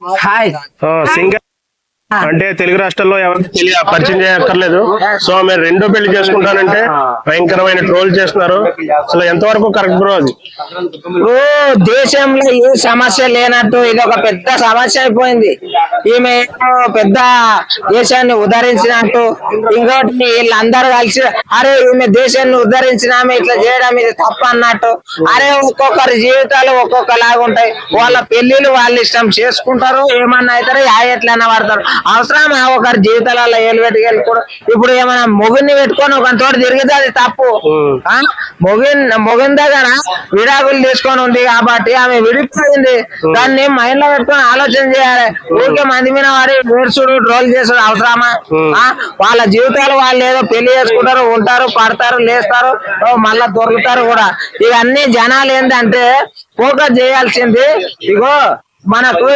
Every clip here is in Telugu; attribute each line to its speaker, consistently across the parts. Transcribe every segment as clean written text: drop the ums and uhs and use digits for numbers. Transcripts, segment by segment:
Speaker 1: హాయ్
Speaker 2: సింగర్ అంటే తెలుగు రాష్ట్రాల్లో ఎవరికి పరిచయం చేయక్కర్లేదు. సో మీరు రెండో పెళ్లి చేసుకుంటానంటే భయంకరమైన ట్రోల్ చేస్తున్నారు. అసలు ఎంతవరకు కరెక్ట్ బ్రో అది?
Speaker 1: దేశంలో ఏ సమస్య లేనట్టు ఇది ఒక పెద్ద సమస్య అయిపోయింది. ఈమె పెద్ద దేశాన్ని ఉద్ధరించినట్టు, ఇంకోటి వీళ్ళందరూ కలిసి అరే ఈమె దేశాన్ని ఉద్ధరించిన ఆమె ఇట్లా చేయడం ఇది తప్పు అన్నట్టు. అరే ఒక్కొక్కరి జీవితాలు ఒక్కొక్కలాగా ఉంటాయి. వాళ్ళ పెళ్లిళ్ళు వాళ్ళ ఇష్టం చేసుకుంటారు, ఏమన్నా అవుతారు, ఎట్లన్నా పడతారు. అవసరం ఒకరి జీవితాలలో ఏలు పెట్టుకెళ్ళి ఇప్పుడు ఏమైనా మొగుడిని పెట్టుకొని ఒక తోటి తిరిగితే అది తప్పు. మొగిన దగ్గర విడాకులు తీసుకొని ఉంది కాబట్టి ఆమె విడిపోయింది. దాన్ని మైండ్ లో పెట్టుకొని ఆలోచన చేయాలి. ఊరికే మంది మీద వాడి వేర్చుడు ట్రోల్ చేసుడు అవసరమా? వాళ్ళ జీవితాలు వాళ్ళు ఏదో పెళ్లి చేసుకుంటారు, ఉంటారు, పడతారు, లేస్తారు, మళ్ళా దొరుకుతారు కూడా. ఇవన్నీ జనాలు ఏంటంటే ఫోకస్ చేయాల్సింది ఇగో మనకు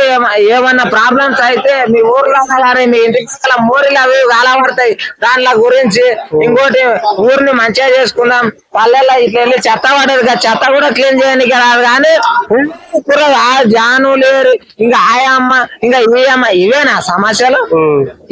Speaker 1: ఏమన్నా ప్రాబ్లమ్స్ అయితే మీ ఊర్లో కానీ మీ ఇంటికి మోరీలు అవి కాలబడతాయి. దానిల గురించి ఇంకోటి ఊరిని మంచిగా చేసుకుందాం, పల్లెల్లో ఇట్లా వెళ్ళి చెత్త పడేది చెత్త కూడా క్లీన్ చేయడానికి రాదు. కానీ జాను లేరు, ఇంకా ఆయమ్మ, ఇంకా ఈ అమ్మ, ఇవేనా సమస్యలు?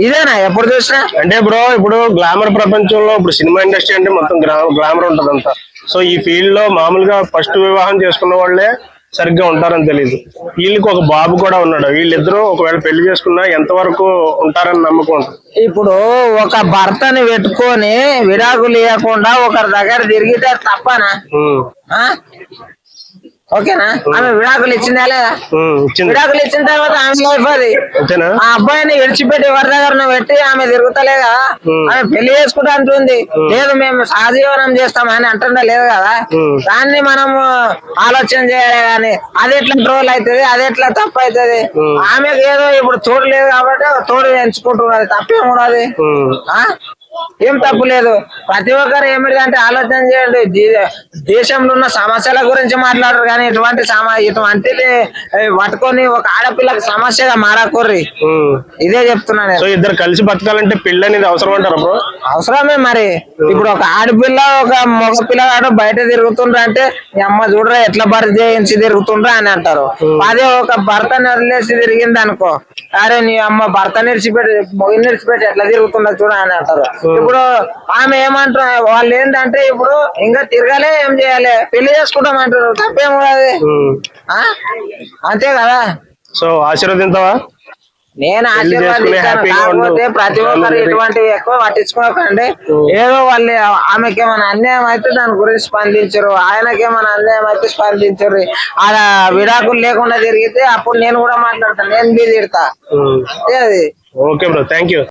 Speaker 1: ఇదేనా ఎప్పుడు చూసినా?
Speaker 2: అంటే బ్రో ఇప్పుడు గ్లామర్ ప్రపంచంలో ఇప్పుడు సినిమా ఇండస్ట్రీ అంటే మొత్తం గ్లామర్ ఉంటదంతా. సో ఈ ఫీల్డ్ లో మామూలుగా ఫస్ట్ వివాహం చేసుకున్న వాళ్ళే సరిగ్గా ఉంటారని తెలియదు. వీళ్ళకి ఒక బాబు కూడా ఉన్నాడు. వీళ్ళిద్దరూ ఒకవేళ పెళ్లి చేసుకున్నా ఎంతవరకు ఉంటారని నమ్మకం ఉంటుంది.
Speaker 1: ఇప్పుడు ఒక భర్తని పెట్టుకొని విడాకులు ఇవ్వకుండా ఒకరి దగ్గర తిరిగితే తప్పనా? ఓకేనా? ఆమె విడాకులు ఇచ్చిందా లేదా? విడాకులు ఇచ్చిన తర్వాత ఆమె లైఫ్ అది. ఆ అబ్బాయిని విడిచిపెట్టి ఎవరి దగ్గర పెట్టి ఆమె తిరుగుతలే కదా. ఆమె పెళ్లి చేసుకుంటా అంటుంది. లేదు మేము సహజీవనం చేస్తామని అంటుందా లేదు కదా. దాన్ని మనము ఆలోచన చేయాలి. కానీ అది ఎట్లా ట్రోల్ అవుతుంది, అది ఎట్లా తప్పు అవుతుంది? ఆమెకు ఏదో ఇప్పుడు తోడు లేదు కాబట్టి తోడు ఎంచుకుంటున్నది, తప్పేమున్నది? ఏం తప్పు లేదు. ప్రతి ఒక్కరు ఏమిటంటే ఆలోచన చేయండి. దేశంలో ఉన్న సమస్యల గురించి మాట్లాడరు కానీ ఇటువంటిది పట్టుకొని ఒక ఆడపిల్లకి సమస్యగా మారాకూర్రి. ఇదే చెప్తున్నాను.
Speaker 2: సో ఇద్దరు కలిసి బతకాలంటే పెళ్లి అనేది అవసరం అంటారు బ్రో?
Speaker 1: అవసరమే మరి. ఇప్పుడు ఒక ఆడపిల్ల ఒక మగ పిల్లగాడు బయట తిరుగుతుండ్రు అంటే ఈ అమ్మ చూడరా ఎట్లా భర్త చేయించి తిరుగుతుండ్రా అని అంటారు. అదే ఒక భర్తని వదిలేసి తిరిగింది అనుకో, అరే నీ అమ్మ భర్త నిడిచిపెట్టి మొగిని నిడిచిపెట్టి ఎట్లా తిరుగుతుండ చూడ అని అంటారు. ఇప్పుడు ఆమె ఏమంటారు వాళ్ళు ఏంటంటే ఇప్పుడు ఇంకా తిరగాలే ఏం చేయాలి, పెళ్లి చేసుకుంటాం అంటారు. తప్పేమో అది, అంతే కదా.
Speaker 2: సో ఆశీర్వదించవా?
Speaker 1: నేను ఆశీర్వాదిస్తాను. కాకపోతే ప్రతి ఒక్కరు ఇటువంటివి ఎక్కువ పట్టించుకోకండి. ఏదో వాళ్ళు ఆమెకేమైనా అన్యాయం అయితే దాని గురించి స్పందించరు, ఆయనకేమైనా అన్యాయం అయితే స్పందించరు. ఆడ విడాకులు లేకుండా తిరిగితే అప్పుడు నేను కూడా మాట్లాడతాను, నేను బీ తిడతా. అది
Speaker 2: ఓకే బ్రో, థ్యాంక్ యూ.